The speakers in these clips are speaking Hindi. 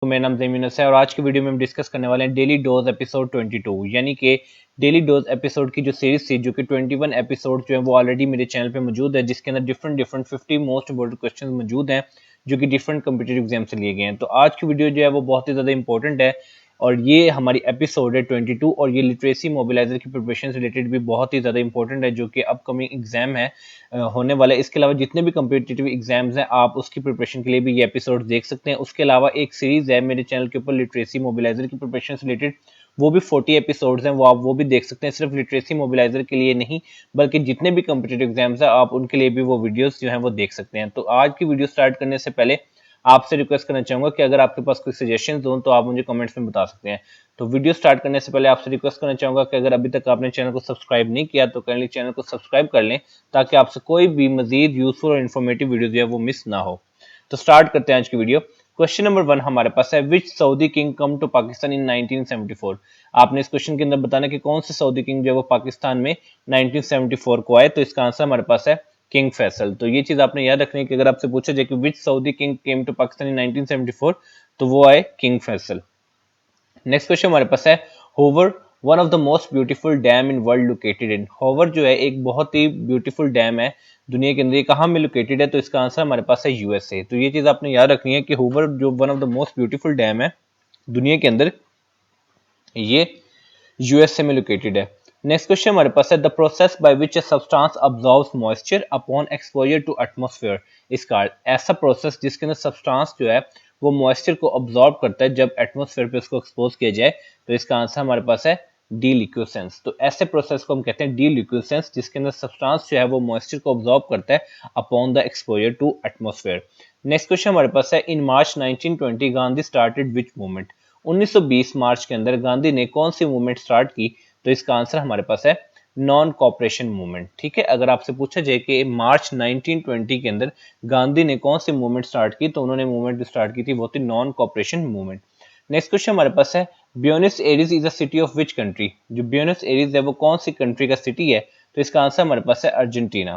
तो मेरा नाम ज़मीनस है और आज की वीडियो में हम डिस्कस करने वाले हैं डेली डोज एपिसोड 22 यानी कि डेली डोज एपिसोड की जो सीरीज थी जो कि 21 एपिसोड जो है वो ऑलरेडी मेरे चैनल पे मौजूद है, जिसके अंदर डिफरेंट 50 मोस्ट इंपोर्टेंट क्वेश्चन मौजूद हैं जो कि डिफरेंट कम्पिटेटिव एग्जाम से लिए गए हैं। तो आज की वीडियो जो है वो बहुत ही ज़्यादा इंपॉर्टेंट है और ये हमारी एपिसोड है 22 और ये लिटरेसी मोबिलाइजर की प्रिपरेशन से रिलेटेड भी बहुत ही ज़्यादा इंपॉर्टेंट है जो कि अपकमिंग एग्जाम है होने वाला है। इसके अलावा जितने भी कम्पिटिटिव एग्जाम्स हैं आप उसकी प्रिपरेशन के लिए भी ये एपिसोड देख सकते हैं। उसके अलावा एक सीरीज है मेरे चैनल के ऊपर लिटरेसी मोबिलाइजर की प्रिपरेशन से रिलेटेड, वो भी 40 एपिसोड्स हैं, वो आप वो भी देख सकते हैं। सिर्फ लिटरेसी मोबिलाइजर के लिए नहीं बल्कि जितने भी कम्पिटिटिव एग्जाम्स हैं आप उनके लिए भी वो वीडियोस जो हैं वो देख सकते हैं। तो आज की वीडियो स्टार्ट करने से पहले आपसे रिक्वेस्ट करना चाहूंगा कि अगर आपके पास कोई सजेशन हो तो आप मुझे कमेंट्स में बता सकते हैं। तो वीडियो स्टार्ट करने से पहले आपसे रिक्वेस्ट करना चाहूंगा कि अगर अभी तक आपने चैनल को सब्सक्राइब नहीं किया तो काइंडली चैनल को सब्सक्राइब कर लें ताकि आपसे कोई भी मजीद यूजफुल और इन्फॉर्मेटिव वीडियो जो है वो मिस ना हो। तो स्टार्ट करते हैं आज की वीडियो। क्वेश्चन नंबर 1 हमारे पास है, which Saudi king come to Pakistan in 1974। आपने इस क्वेश्चन के अंदर बताना कि कौन से सऊदी किंग जो है वो पाकिस्तान में 1974 को आए। तो इसका आंसर हमारे पास है किंग फैसल। तो ये चीज आपने याद रखनी है कि अगर आपसे पूछा जाए कि which Saudi king came to Pakistan in 1974 तो वो आए किंग फैसल। नेक्स्ट क्वेश्चन हमारे पास है, Hoover one of the most beautiful dam in world located in. Hoover जो है एक बहुत ही ब्यूटीफुल डैम है दुनिया के अंदर, ये कहाँ में लोकेटेड है? तो इसका आंसर हमारे पास है यूएसए। तो ये चीज आपने याद रखनी है कि होवर जो one of the most beautiful dam है दुनिया के अंदर, ये यूएसए में लोकेटेड है। नेक्स्ट क्वेश्चन हमारे पास है, the process by which a substance absorbs moisture upon exposure to atmosphere is called. ऐसा प्रोसेस जिसके अंदर सब्सटेंस जो है वो मॉइस्चर को अब्सॉर्ब करता है जब एटमॉस्फेयर पे उसको एक्सपोज किया जाए। तो इसका आंसर हमारे पास है डीलिक्विसेंस। तो ऐसे प्रोसेस को हम कहते हैं डीलिक्विसेंस जिसके अंदर सब्सटेंस जो है वो मॉइस्चर को अब्सॉर्ब करता है upon the exposure to atmosphere. Next question हमारे पास है, in March 1920 Gandhi started which movement. 1920 मार्च के अंदर गांधी ने कौन सी मूवमेंट स्टार्ट की? तो इसका आंसर हमारे पास है नॉन कॉपरेशन मूवमेंट। ठीक है, अगर आपसे पूछा जाए कि मार्च 1920 के अंदर गांधी ने कौन सी मूवमेंट स्टार्ट की तो उन्होंने मूवमेंट स्टार्ट की थी वो थी non cooperation movement. Next question हमारे पास है, Buenos Aires is a city of which country. जो ब्यूनस एयर्स है वो कौन सी कंट्री का सिटी है? तो इसका आंसर हमारे पास है अर्जेंटीना।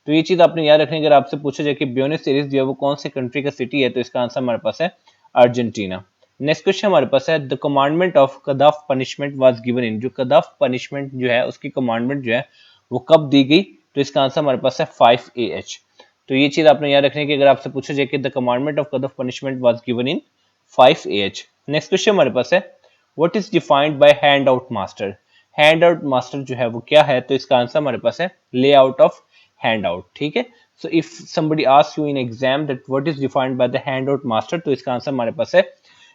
तो ये चीज आपने याद रखनी है, अगर आपसे पूछा जाए कि ब्यूनस एयर्स जो है वो कौन सी कंट्री का सिटी है तो इसका आंसर हमारे पास है अर्जेंटीना। नेक्स्ट क्वेश्चन हमारे पास है, द कमांडमेंट ऑफ कदाफ पनिशमेंट वाज गिवन इन। जो कदाफ पनिशमेंट जो है उसकी कमांडमेंट जो है वो कब दी गई? तो इसका आंसर हमारे पास है 5AH। तो ये चीज आपने याद रखनी है कि अगर आपसे पूछा जाए कि द कमांडमेंट ऑफ कदाफ punishment was given in 5AH। Next question हमारे पास है, what is defined by hand out master. Hand out master जो है वो क्या है? तो इसका आंसर हमारे पास है ले आउट ऑफ हैंड आउट। ठीक है, so if somebody asks you in exam that what is defined by the hand out master तो इसका आंसर हमारे पास है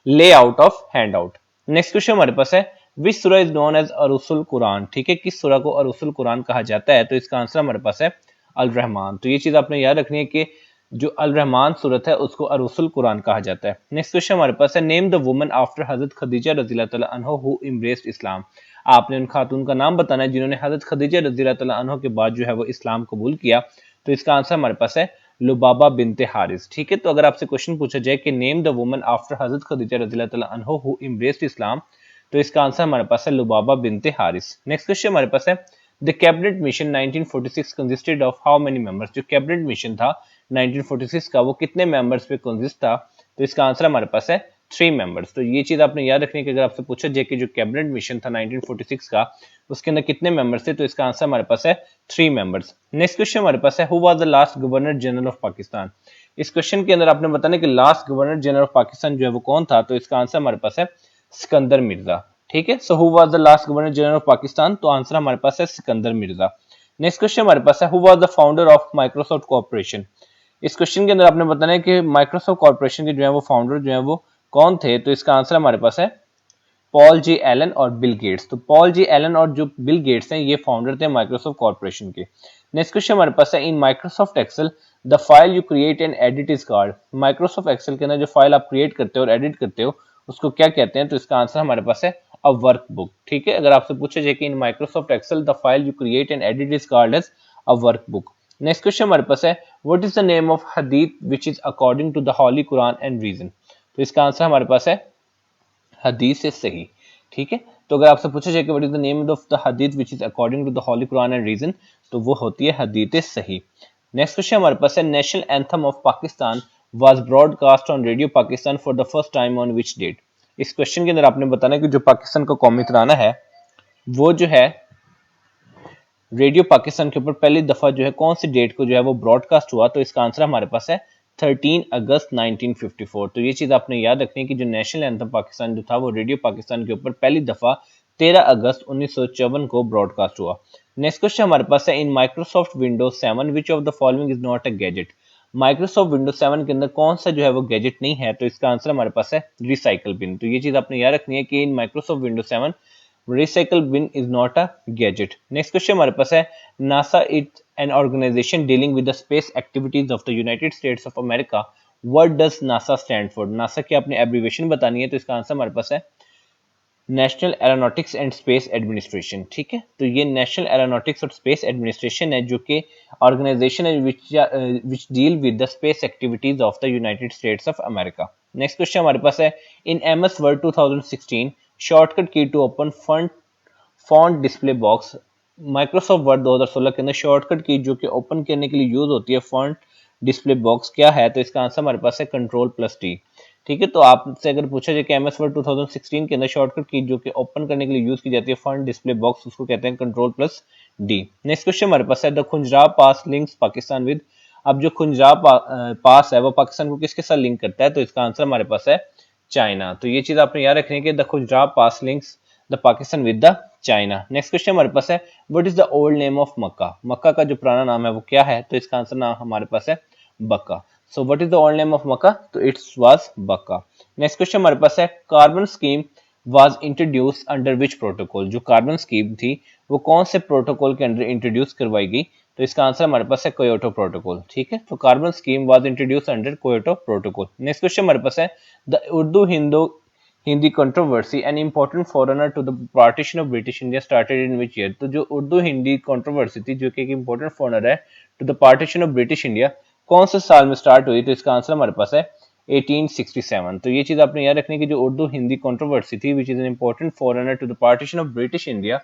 ले out of hand out. Next question हमारे पास है, विच सूरा इज नोन एज अरुसुल कुरान। ठीक है, किस सूरा को अरुसुल कुरान कहा जाता है? तो इसका आंसर हमारे पास है अल रहमान। तो ये चीज आपने याद रखनी है कि जो अल रहमान सूरत है उसको अरुसुल कुरान कहा जाता है। नेक्स्ट क्वेश्चन हमारे पास है, नेम द वुमन आफ्टर हजरत खदीजा रज़ियल्लाहु तआला अन्हा हु एम्ब्रेस्ड इस्लाम। आपने उन खातून का नाम बताना है जिन्होंने हजरत खदीजा रज़ियल्लाहु तआला अन्हा के बाद जो है वो इस्लाम कबूल किया। तो इसका आंसर हमारे पास है लुबाबा बिनते हारिस। ठीक है, तो अगर आपसे क्वेश्चन पूछा जाए कि नेम द वुमन आफ्टर हजरत खदीजा रज़ियल्लाहु तआला अन्हा हु एम्ब्रेस्ड इस्लाम तो इसका आंसर हमारे पास है लुबाबा बिनते हारिस। नेक्स्ट क्वेश्चन हमारे पास है, the cabinet mission 1946 consisted of how many members. जो कैबिनेट मिशन था 1946 का वो कितने मेंबर्स पे कंसिस्ट था? तो इसका आंसर हमारे पास है 3 मेंबर्स। तो ये चीज आपने याद रखनी है कि अगर आपसे पूछा जाए कि जो कैबिनेट मिशन था 1946 का उसके अंदर कितने मेंबर्स थे तो इसका आंसर हमारे पास है 3 मेंबर्स। नेक्स्ट क्वेश्चन हमारे पास है, who was the last governor general of Pakistan. इस क्वेश्चन के अंदर आपने बताना कि last governor general of Pakistan जो है वो कौन था? तो इसका आंसर हमारे पास है सिकंदर मिर्जा। ठीक है, so who was the last governor general of Pakistan तो आंसर हमारे पास है सिकंदर मिर्जा। नेक्स्ट क्वेश्चन हमारे पास है, who was the founder of Microsoft corporation. इस क्वेश्चन के अंदर आपने बताना है कि माइक्रोसॉफ्ट कॉर्पोरेशन के जो है वो फाउंडर जो है वो कौन थे? तो इसका आंसर हमारे पास है पॉल जे एलन और बिल गेट्स। तो पॉल जे एलन और जो बिल गेट्स हैं ये फाउंडर थे माइक्रोसॉफ्ट कॉर्पोरेशन के। नेक्स्ट क्वेश्चन हमारे पास है, in Microsoft Excel the file you create and edit is called. Microsoft Excel के अंदर जो फाइल आप क्रिएट करते हो और एडिट करते हो उसको क्या कहते हैं? तो इसका आंसर हमारे पास है अ वर्कबुक। ठीक है, अगर आपसे पूछा जाए कि in Microsoft Excel the file you create and edit is called as a workbook. Next question हमारे पास है, what is the name of हदीथ which is according to the holy Quran and reason. तो इसका आंसर हमारे पास है हदीस से सही। ठीक है, तो अगर आपसे पूछा जाए कि what is the name of the हदीथ which is according to the holy Quran and reason तो वो होती है हदीत सही। नेक्स्ट क्वेश्चन हमारे पास है, national anthem of Pakistan was broadcast on radio Pakistan for the first time on which date. इस क्वेश्चन के अंदर आपने बताना है कि जो पाकिस्तान का कौमी तराना है वो जो है रेडियो पाकिस्तान के ऊपर पहली दफा जो है कौन सी डेट को जो है वो ब्रॉडकास्ट हुआ। तो इसका आंसर हमारे पास है 13 अगस्त 1954। तो ये चीज आपने याद रखनी है कि जो नेशनल एंथम पाकिस्तान जो था वो रेडियो पाकिस्तान के ऊपर पहली दफा 13 अगस्त 1954 को ब्रॉडकास्ट हुआ। नेक्स्ट क्वेश्चन हमारे पास है in Microsoft Windows 7 which of the following is not a gadget. Microsoft Windows 7 के अंदर कौन सा जो है वो गैजेट नहीं है। तो इसका आंसर हमारे पास है रिसाइकल बिन। तो ये चीज आपने याद रखनी है कि in Microsoft Windows 7 recycle bin is not a gadget. Next question हमारे पास है NASA is an organization dealing with the space activities of the United States of America. What does NASA stand for? NASA की आपने एब्रीवेशन बतानी है। तो इसका आंसर हमारे पास है national aeronautics and space administration. ठीक है, तो ये नेशनल एरोनॉटिक्स और स्पेस एडमिनिस्ट्रेशन है जो कि ऑर्गेनाइजेशन है which deal with the space activities of the United States of America. Next question हमारे पास है in MS Word 2016 shortcut key to open font display box. Microsoft Word 2016 के अंदर शॉर्टकट की जो कि ओपन करने के लिए यूज होती है फॉन्ट डिस्प्ले बॉक्स क्या है। तो इसका आंसर हमारे पास है Ctrl+T। ठीक है, तो आपसे अगर पूछा जाए कि MS Word 2016 के अंदर शॉर्टकट की जो कि ओपन करने के लिए यूज की जाती है फॉन्ट डिस्प्ले बॉक्स उसको कहते हैं Ctrl+D। नेक्स्ट क्वेश्चन हमारे पास है the Khunjerab pass links Pakistan with. अब जो खुंजराब पास है वो पाकिस्तान को किसके साथ लिंक करता है। तो इसका आंसर हमारे पास है चाइना। तो ये चीज आपने याद रखनी है कि the Khunjerab pass links the Pakistan with the China. Next question हमारे पास है what is the old name of Mecca. Mecca का जो पुराना नाम है वो क्या है। तो इसका आंसर नाम हमारे पास है Bakkah. So what is the old name of Mecca. तो it's was Bakkah. Next question हमारे पास है carbon scheme was introduce under which protocol. जो कार्बन स्कीम थी वो कौन से प्रोटोकॉल के अंदर इंट्रोड्यूस करवाई गई। तो इसका आंसर हमारे पास है क्योटो प्रोटोकॉल। ठीक है, तो carbon scheme was introduce under Kyoto protocol. Next question हमारे पास है the Urdu Hindi controversy an important forerunner to the partition of British India started in which year. तो जो उर्दू हिंदी कंट्रोवर्सी थी जो कि एक इंपॉर्टेंट फॉरनर है to the partition of British India कौन से साल में स्टार्ट हुई। तो इसका आंसर हमारे पास है 1867। तो ये चीज आपने याद रखनी है कि जो उर्दू हिंदी कंट्रोवर्सी थी which is an important forerunner to the partition of British India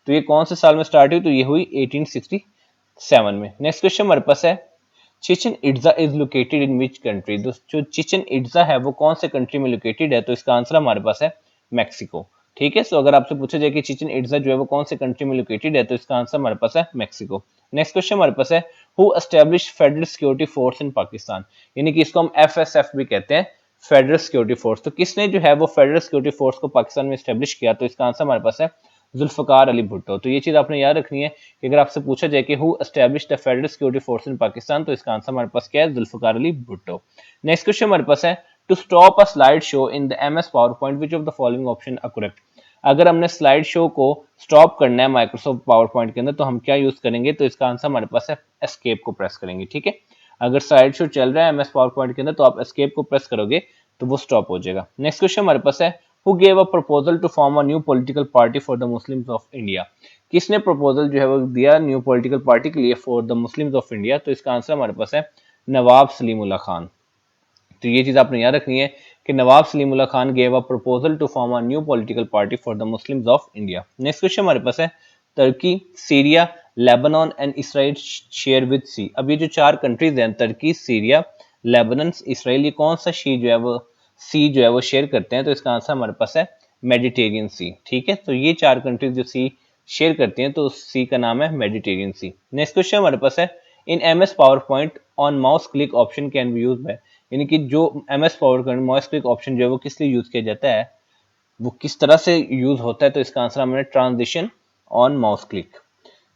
तो ये कौन से साल में स्टार्ट हुई। तो ये हुई 1867 में। नेक्स्ट क्वेश्चन हमारे पास है Chichen Itza is located in which country. जो चिचन इट्जा है वो कौन से कंट्री में लोकेटेड है। तो इसका आंसर हमारे पास है मैक्सिको। ठीक है, सो अगर आपसे पूछा जाए कि चिचन इट्जा जो है वो कौन से कंट्री में लोकेटेड है तो इसका आंसर हमारे पास है मैक्सिको। नेक्स्ट क्वेश्चन हमारे पास है who established federal security force in Pakistan. यानी कि इसको हम FSF भी कहते हैं, फेडरल सिक्योरिटी फोर्स। तो किसने जो है वो फेडरल सिक्योरिटी फोर्स को पाकिस्तान में एस्टैब्लिश किया। तो इसका आंसर हमारे पास है जुल्फकार अली भुट्टो। तो ये चीज आपने याद रखनी है कि अगर आपसे पूछा जाए कि who established the federal security force in Pakistan तो इसका आंसर हमारे पास क्या है जुल्फकार अली भुट्टो। नेक्स्ट क्वेश्चन हमारे पास है to stop a slide show in the MS PowerPoint which of the following option are correct. अगर हमने स्लाइड शो को स्टॉप करना है माइक्रोसॉफ्ट पावर पॉइंट के अंदर तो हम क्या यूज करेंगे। तो इसका आंसर हमारे पास है एस्केप को प्रेस करेंगे। ठीक है, अगर स्लाइड शो चल रहा है MS पावर पॉइंट के अंदर तो आप एस्केप को प्रेस करोगे तो वो स्टॉप हो जाएगा। नेक्स्ट क्वेश्चन हमारे पास है who gave a proposal to form a new political party for the Muslims of India. किसने प्रपोजल जो है वो दिया न्यू पॉलिटिकल पार्टी के लिए for the Muslims of India. तो इसका आंसर हमारे पास है नवाब सलीमुल्लाह खान। तो ये चीज आपने याद रखनी है कि Nawab Salimullah Khan gave a proposal to form a new political party for the Muslims of India. Next question हमारे पास है Turkey, Syria, Lebanon and Israel share with sea. अब ये जो चार कंट्रीज हैं तुर्की, सीरिया, लेबनान, इसराइल, ये कौन सा सी जो है वो शेयर करते हैं। तो इसका आंसर हमारे पास है मेडिटेरियन सी। ठीक है, तो ये चार कंट्रीज जो सी शेयर करती हैं तो उस सी का नाम है मेडिटेरियन सी। नेक्स्ट क्वेश्चन हमारे पास है in MS power point on mouse click option can be use by. यानी कि जो MS power point mouse click option जो है वो किस लिए यूज किया जाता है, वो किस तरह से यूज होता है। तो इसका आंसर हमारे transition on mouse click.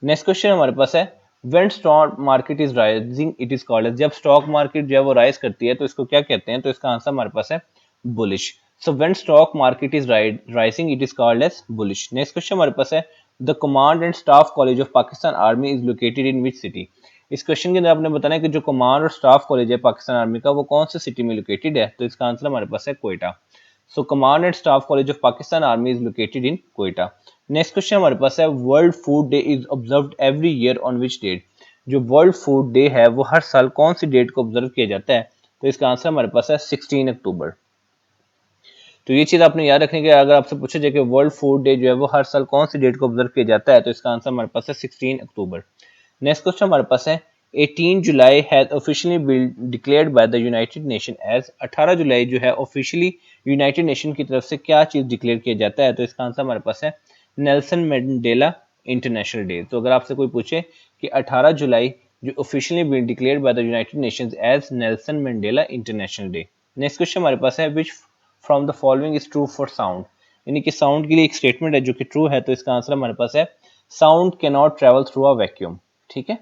Next question हमारे पास है when stock market is rising it is called. जब स्टॉक मार्केट जो है वो राइज करती है तो इसको क्या कहते हैं। तो इसका आंसर हमारे पास है bullish. So when stock market is rising it is called as bullish. Next question हमारे पास है the command and staff college of Pakistan army is located in which city. इस क्वेश्चन के अंदर आपने बताना है कि जो कमांड और स्टाफ कॉलेज है पाकिस्तान आर्मी का वो कौन से सिटी में लोकेटेड है। तो इसका आंसर हमारे पास है Quetta. So command and staff college of Pakistan army is located in Quetta. Next question हमारे पास है world food day is observed every year on which date. जो वर्ल्ड फूड डे है वो हर साल कौन सी डेट को ऑब्जर्व किया जाता है। तो इसका आंसर हमारे पास है 16 अक्टूबर। तो ये चीज आपने याद रखनी है कि अगर आपसे पूछा जाए कि वर्ल्ड फूड डे जो है वो हर साल कौन सी डेट को ऑब्जर्व किया जाता है तो इसका आंसर हमारे पास है 16 अक्टूबर। नेक्स्ट क्वेश्चन हमारे पास है 18 July has officially been declared by the United Nation as 18 जुलाई जो है ऑफिशियली यूनाइटेड नेशन की तरफ से क्या चीज डिक्लेयर किया जाता है? तो इसका आंसर हमारे पास है नेल्सन मंडेला इंटरनेशनल डे। तो अगर आपसे कोई पूछे कि 18 जुलाई जो officially been declared by the United Nations as Nelson Mandela international day. Next question हमारे पास है which from the following is true for sound, यानी कि साउंड के लिए एक स्टेटमेंट है जो कि ट्रू है। तो इसका आंसर हमारे पास है sound can not travel through a vacuum. ठीक है,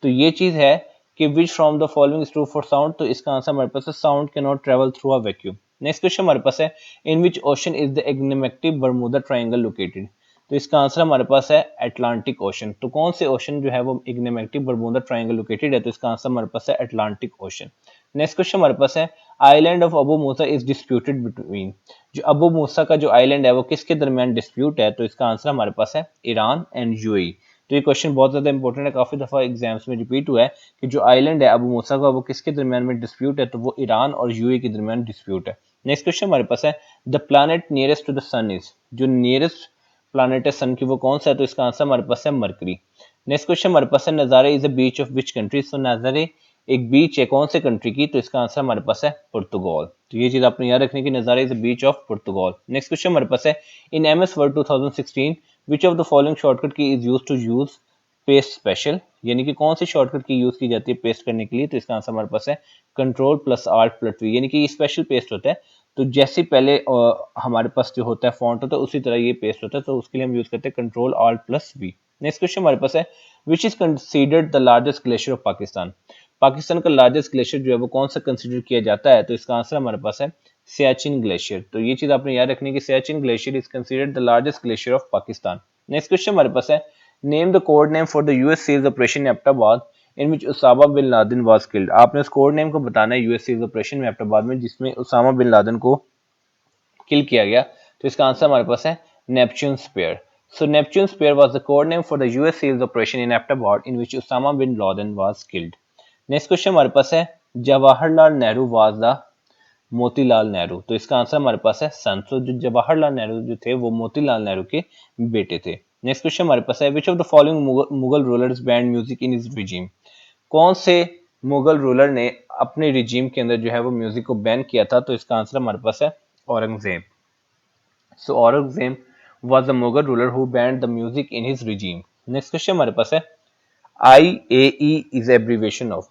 तो ये चीज है कि which from the following is true for sound, तो इसका आंसर हमारे पास है sound can not travel through a vacuum. Next question हमारे पास है in which ocean is the enigmatic Bermuda triangle located, तो इसका आंसर हमारे पास है अटलांटिक ओशन। तो कौन से ओशन जो है वो एग्नेमेटिक बर्मुदा ट्रायंगल लोकेटेड है? तो इसका आंसर हमारे पास है अटलांटिक ओशन। नेक्स्ट क्वेश्चन हमारे पास है island of Abu Musa is disputed between, जो अबू मूसा का जो आइलैंड है वो किसके दरमियान डिस्प्यूट है? तो इसका आंसर हमारे पास है ईरान एंड यूएई। तो ये क्वेश्चन बहुत ज्यादा इंपॉर्टेंट है, काफी दफा एग्जाम्स में रिपीट हुआ है कि जो आइलैंड है अबू मूसा का वो किसके दरमियान में डिस्प्यूट है? तो वो ईरान और यूएई के दरमियान डिस्प्यूट है। नेक्स्ट क्वेश्चन हमारे पास है the planet nearest to the sun is, जो नियरेस्ट प्लैनेट है सन की वो कौन सा है? तो इसका आंसर हमारे पास है मरकरी। नेक्स्ट क्वेश्चन हमारे पास है Nazare is a beach of which country, so Nazare एक बीच है कौन से कंट्री की? तो इसका आंसर हमारे पास है पुर्तगाल। तो ये चीज आपने याद रखनी कि Nazare is a beach of Portugal. Next question हमारे पास है in MS Word 2016 which of the following shortcut key is used to use paste special, यानी कि कौन सी शॉर्टकट की यूज की जाती है पेस्ट करने के लिए? तो इसका आंसर हमारे पास है control plus alt plus V, यानी कि ये स्पेशल पेस्ट होता है। तो जैसे पहले हमारे पास जो होता है फॉन्ट होता है उसी तरह ये पेस्ट होता है, तो उसके लिए हम यूज करते हैं control alt plus V. Next question हमारे पास है which is considered the largest glacier of Pakistan, Pakistan का लार्जेस्ट ग्लेशियर जो है वो कौन सा कंसीडर किया जाता है? तो इसका आंसर हमारे पास है सियाचिन ग्लेशियर। तो ये चीज आपने याद रखनी है कि Siachen glacier is considered the largest glacier of Pakistan. Next question हमारे पास है name the code name for the US सीज operation Abbottabad in which Osama bin Laden was killed. आपने उस कोड नेम को बताना है यूएस सीज ऑपरेशन में एबटाबाद में जिसमें उसामा बिन लादेन को किल किया गया। तो इसका आंसर हमारे पास है Neptune spear. So Neptune Spear was the code name for the US SEALs operation in Abbottabad in which Osama bin Laden was killed. Next question हमारे पास है जवाहरलाल नेहरू वाज द मोतीलाल नेहरू, तो इसका आंसर हमारे पास है सन। तो जो जवाहरलाल नेहरू जो थे वो मोतीलाल नेहरू के बेटे थे। नेक्स्ट क्वेश्चन हमारे पास है विच of the following Mughal rulers band music in his regime, कौन से मुगल रूलर ने अपने रिजीम के अंदर जो है वो म्यूजिक को बैन किया था? तो इसका आंसर हमारे पास है Aurangzeb. So Aurangzeb was the Mughal ruler who banned the music in his regime. Next question हमारे पास है IAE is abbreviation of,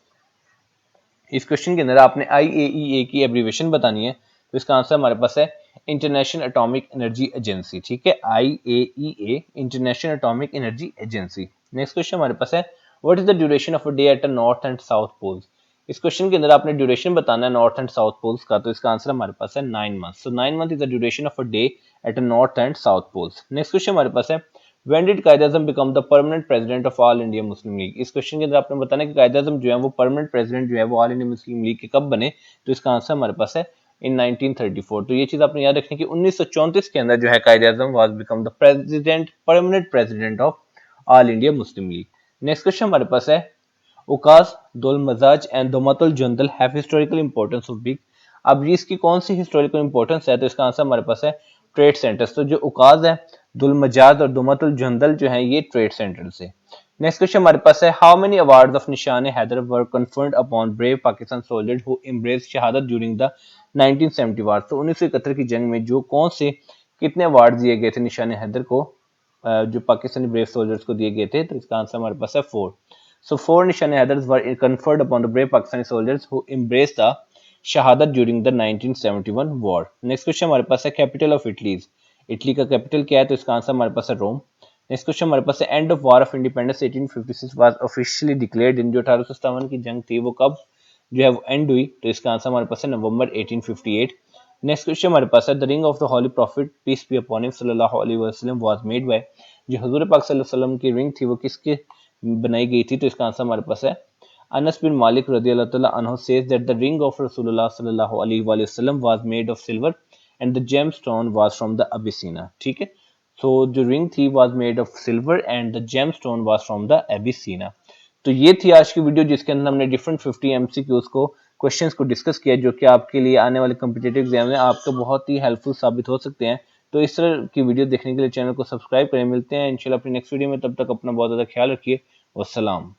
इस क्वेश्चन के अंदर आपने IAEA की एब्रीवेशन बतानी है। तो इसका आंसर हमारे पास है इंटरनेशनल एटॉमिक एनर्जी एजेंसी। ठीक है, IAEA international atomic energy agency. Next question हमारे पास है what is the duration of a day at a north and south poles, इस क्वेश्चन के अंदर आपने ड्यूरेशन बताना है नॉर्थ एंड साउथ पोल्स का। तो इसका आंसर हमारे पास है 9 month. So 9 month is the duration of a day at a north and south poles. Next question हमारे पास है When did Quaid-e-Azam become the permanent president of All India Muslim League? इस क्वेश्चन के अंदर आपने बताना है कि Quaid-e-Azam जो है वो परमानेंट प्रेसिडेंट जो है वो ऑल इंडिया मुस्लिम लीग के कब बने? तो इसका आंसर हमारे पास है इन 1934। तो ये चीज आपने याद रखनी कि 1934 के अंदर जो है Quaid-e-Azam was become the president permanent president of all India Muslim League. Next question हमारे पास है Ukaz Dhul Majaz and Dumatul Jandal have historical importance of big, अब ये इसकी कौन सी हिस्टोरिकल इंपॉर्टेंस है? तो इसका आंसर हमारे पास है ट्रेड सेंटर्स। तो जो उकाज है दुल मजाज और दोमातुल जंदल जो है ये ट्रेड सेंटर से। नेक्स्ट क्वेश्चन हमारे पास है how many awards of Nishan Haider were conferred upon brave Pakistan soldiers who embraced शहादत ड्यूरिंग द 1970 वार, तो 1971 की जंग में जो कौन से कितने अवार्ड दिए गए थे निशान हैदर को जो पाकिस्तानी ब्रेव सोल्जर्स को दिए गए थे? तो इसका आंसर हमारे पास है 4। So 4 Nishan Haidars were conferred upon the brave Pakistani soldiers who embraced the Shahadat during the 1971 war. Next question हमारे पास है capital of Italy. इटली का कैपिटल क्या है? तो इसका आंसर हमारे पास है रोम। नेक्स्ट क्वेश्चन हमारे पास है end of war of independence 1856 was officially declared इन, जो 1857 की जंग थी वो कब जो है वो एंड हुई? तो इसका आंसर हमारे पास है नवंबर 1858। नेक्स्ट क्वेश्चन हमारे पास है the ring of the holy prophet peace be upon him सल्लल्लाहु अलैहि वसल्लम वाज मेड बाय, जो हजूर पाक सल्लल्लाहु अलैहि वसल्लम की रिंग थी वो किसके बनाई गई थी? तो इसका आंसर हमारे पास है अनस बिन मालिक रदियल्लाहु तआला अन्हु says that the ring of रसूलुल्लाह सल्लल्लाहु अलैहि वसल्लम was made of silver and the gemstone was from the Abyssinia. ठीक है, सो जो रिंग थी was made of silver and the gemstone was from the Abyssinia. तो ये थी आज की वीडियो जिसके अंदर हमने डिफरेंट 50 एमसीक्यूज को क्वेश्चंस को डिस्कस किया जो कि आपके लिए आने वाले कॉम्पिटिटिव एग्जाम में आपका बहुत ही हेल्पफुल साबित हो सकते हैं। तो इस तरह की वीडियो देखने के लिए चैनल को सब्सक्राइब करें। मिलते हैं इंशाल्लाह अपनी नेक्स्ट वीडियो में, तब तक अपना बहुत ज़्यादा ख्याल रखिए। वस्सलाम।